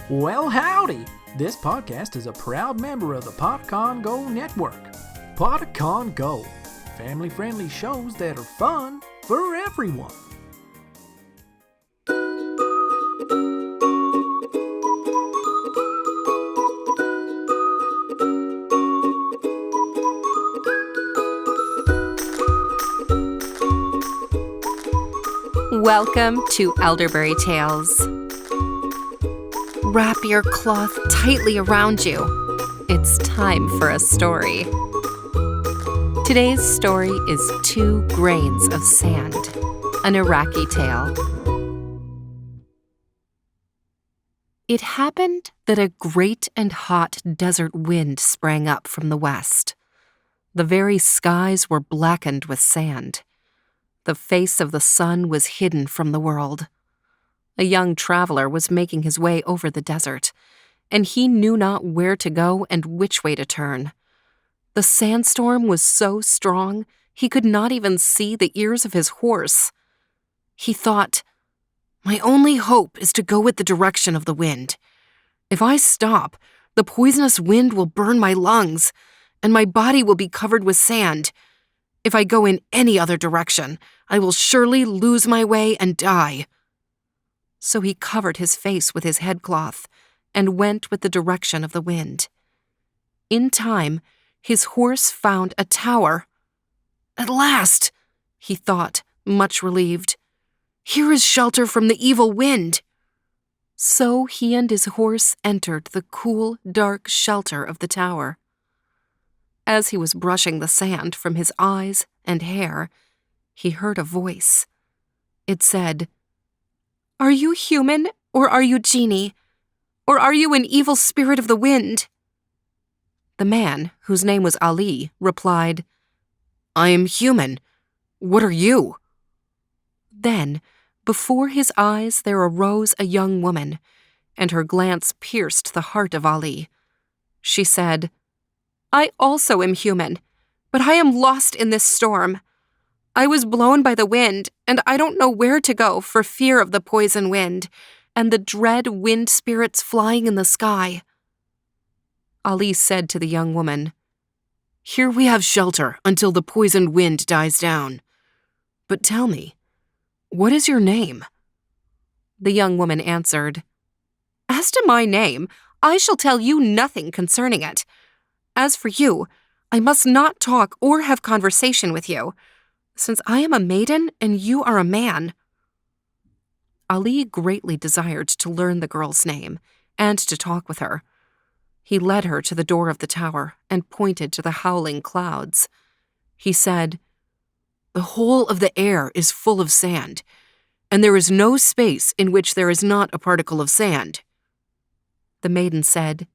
Well, howdy! This podcast is a proud member of the Podcon Go network. Podcon Go, family-friendly shows that are fun for everyone. Welcome to Elderberry Tales. Wrap your cloth tightly around you. It's time for a story. Today's story is 2 Grains of Sand, an Iraqi tale. It happened that a great and hot desert wind sprang up from the west. The very skies were blackened with sand. The face of the sun was hidden from the world. A young traveler was making his way over the desert, and he knew not where to go and which way to turn. The sandstorm was so strong he could not even see the ears of his horse. He thought, "My only hope is to go with the direction of the wind. If I stop, the poisonous wind will burn my lungs, and my body will be covered with sand. If I go in any other direction, I will surely lose my way and die." So he covered his face with his headcloth and went with the direction of the wind. In time, his horse found a tower. "At last," he thought, much relieved. "Here is shelter from the evil wind." So he and his horse entered the cool, dark shelter of the tower. As he was brushing the sand from his eyes and hair, he heard a voice. It said, "Are you human, or are you genie? Or are you an evil spirit of the wind?" The man, whose name was Ali, replied, "I am human. What are you?" Then, before his eyes there arose a young woman, and her glance pierced the heart of Ali. She said, "I also am human, but I am lost in this storm. I was blown by the wind, and I don't know where to go for fear of the poison wind and the dread wind spirits flying in the sky." Ali said to the young woman, "Here we have shelter until the poisoned wind dies down. But tell me, what is your name?" The young woman answered, "As to my name, I shall tell you nothing concerning it. As for you, I must not talk or have conversation with you, since I am a maiden and you are a man." Ali greatly desired to learn the girl's name and to talk with her. He led her to the door of the tower and pointed to the howling clouds. He said, "The whole of the air is full of sand, and there is no space in which there is not a particle of sand." The maiden said,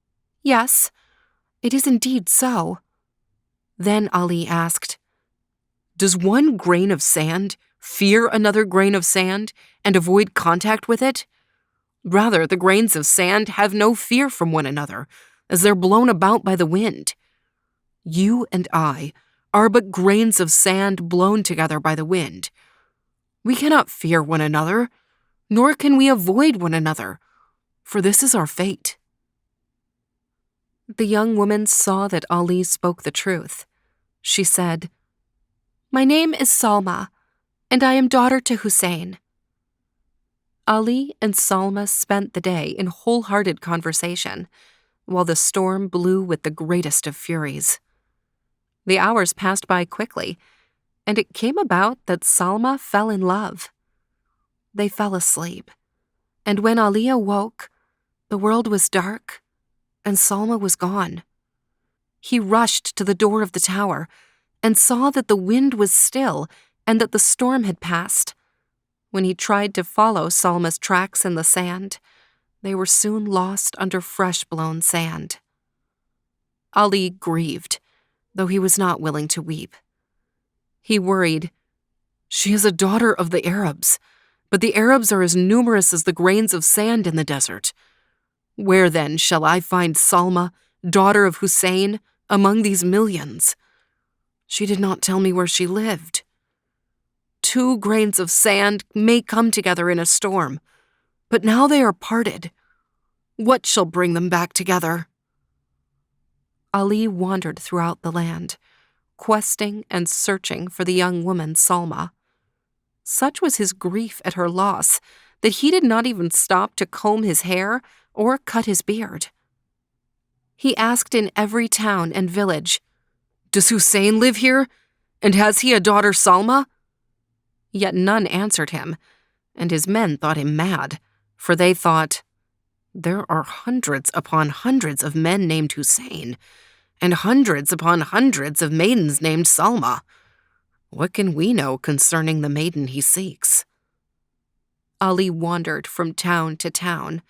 "Yes, it is indeed so." Then Ali asked, "Does one grain of sand fear another grain of sand and avoid contact with it? Rather, the grains of sand have no fear from one another, as they're blown about by the wind. You and I are but grains of sand blown together by the wind. We cannot fear one another, nor can we avoid one another, for this is our fate." The young woman saw that Ali spoke the truth. She said, "My name is Salma, and I am daughter to Hussein." Ali and Salma spent the day in wholehearted conversation, while the storm blew with the greatest of furies. The hours passed by quickly, and it came about that Salma fell in love. They fell asleep, and when Ali awoke, the world was dark, and Salma was gone. He rushed to the door of the tower and saw that the wind was still and that the storm had passed. When he tried to follow Salma's tracks in the sand, they were soon lost under fresh-blown sand. Ali grieved, though he was not willing to weep. He worried, "She is a daughter of the Arabs, but the Arabs are as numerous as the grains of sand in the desert. Where then shall I find Salma, daughter of Hussein, among these millions? She did not tell me where she lived. 2 grains of sand may come together in a storm, but now they are parted. What shall bring them back together?" Ali wandered throughout the land, questing and searching for the young woman Salma. Such was his grief at her loss that he did not even stop to comb his hair or cut his beard. He asked in every town and village, "Does Hussein live here? And has he a daughter Salma?" Yet none answered him, and his men thought him mad, for they thought, "There are hundreds upon hundreds of men named Hussein, and hundreds upon hundreds of maidens named Salma. What can we know concerning the maiden he seeks?" Ali wandered from town to town,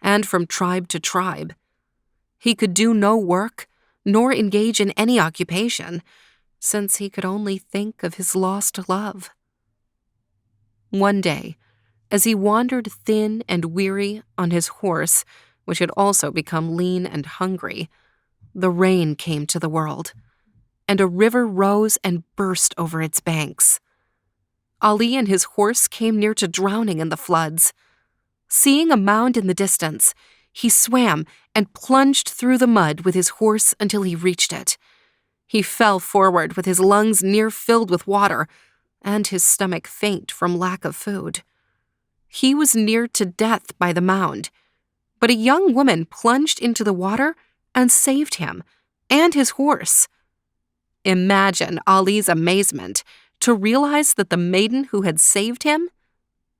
and from tribe to tribe. He could do no work, nor engage in any occupation, since he could only think of his lost love. One day, as he wandered thin and weary on his horse, which had also become lean and hungry, the rain came to the world, and a river rose and burst over its banks. Ali and his horse came near to drowning in the floods. Seeing a mound in the distance, he swam and plunged through the mud with his horse until he reached it. He fell forward with his lungs near filled with water and his stomach faint from lack of food. He was near to death by the mound, but a young woman plunged into the water and saved him and his horse. Imagine Ali's amazement to realize that the maiden who had saved him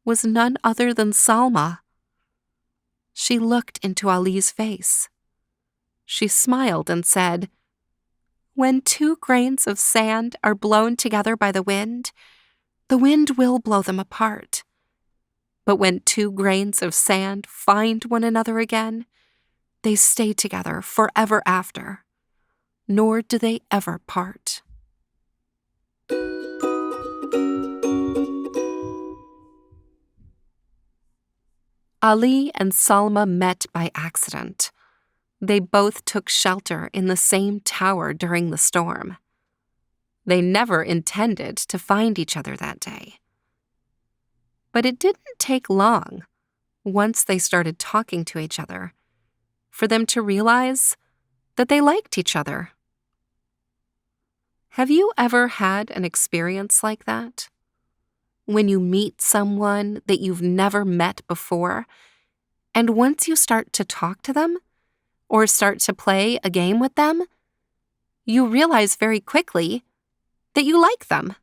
was none other than Salma. She looked into Ali's face. She smiled and said, "When 2 grains of sand are blown together by the wind will blow them apart. But when 2 grains of sand find one another again, they stay together forever after, nor do they ever part." Ali and Salma met by accident. They both took shelter in the same tower during the storm. They never intended to find each other that day. But it didn't take long, once they started talking to each other, for them to realize that they liked each other. Have you ever had an experience like that? When you meet someone that you've never met before, and once you start to talk to them, or start to play a game with them, you realize very quickly that you like them.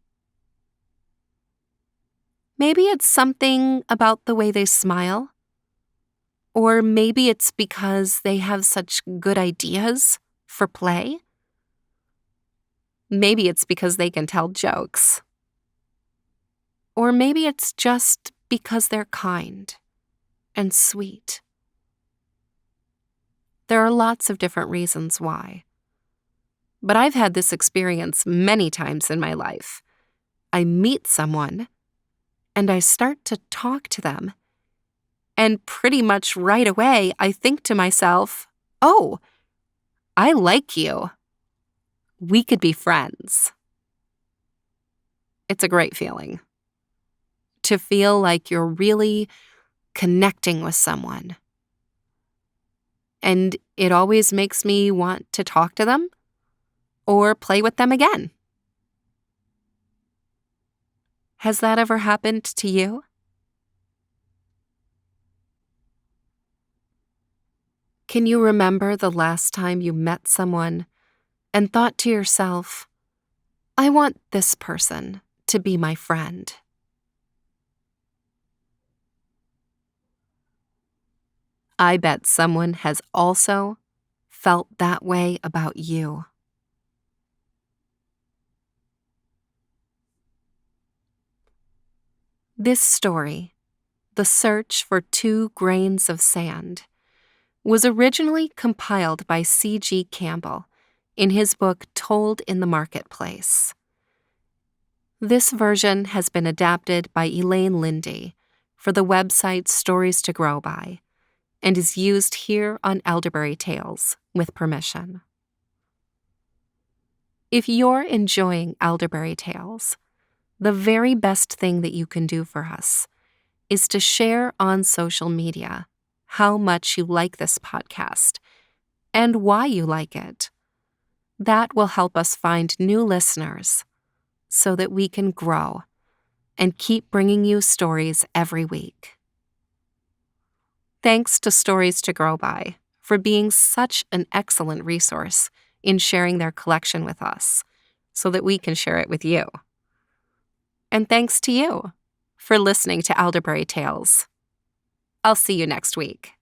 Maybe it's something about the way they smile, or maybe it's because they have such good ideas for play. Maybe it's because they can tell jokes. Or maybe it's just because they're kind and sweet. There are lots of different reasons why. But I've had this experience many times in my life. I meet someone, and I start to talk to them, and pretty much right away I think to myself, "Oh, I like you. We could be friends." It's a great feeling. To feel like you're really connecting with someone. And it always makes me want to talk to them or play with them again. Has that ever happened to you? Can you remember the last time you met someone and thought to yourself, "I want this person to be my friend"? I bet someone has also felt that way about you. This story, The Search for 2 Grains of Sand, was originally compiled by C.G. Campbell in his book Told in the Marketplace. This version has been adapted by Elaine Lindy for the website Stories to Grow By, and is used here on Elderberry Tales with permission. If you're enjoying Elderberry Tales, the very best thing that you can do for us is to share on social media, how much you like this podcast and why you like it. That will help us find new listeners so that we can grow and keep bringing you stories every week. Thanks to Stories to Grow By for being such an excellent resource in sharing their collection with us so that we can share it with you. And thanks to you for listening to Elderberry Tales. I'll see you next week.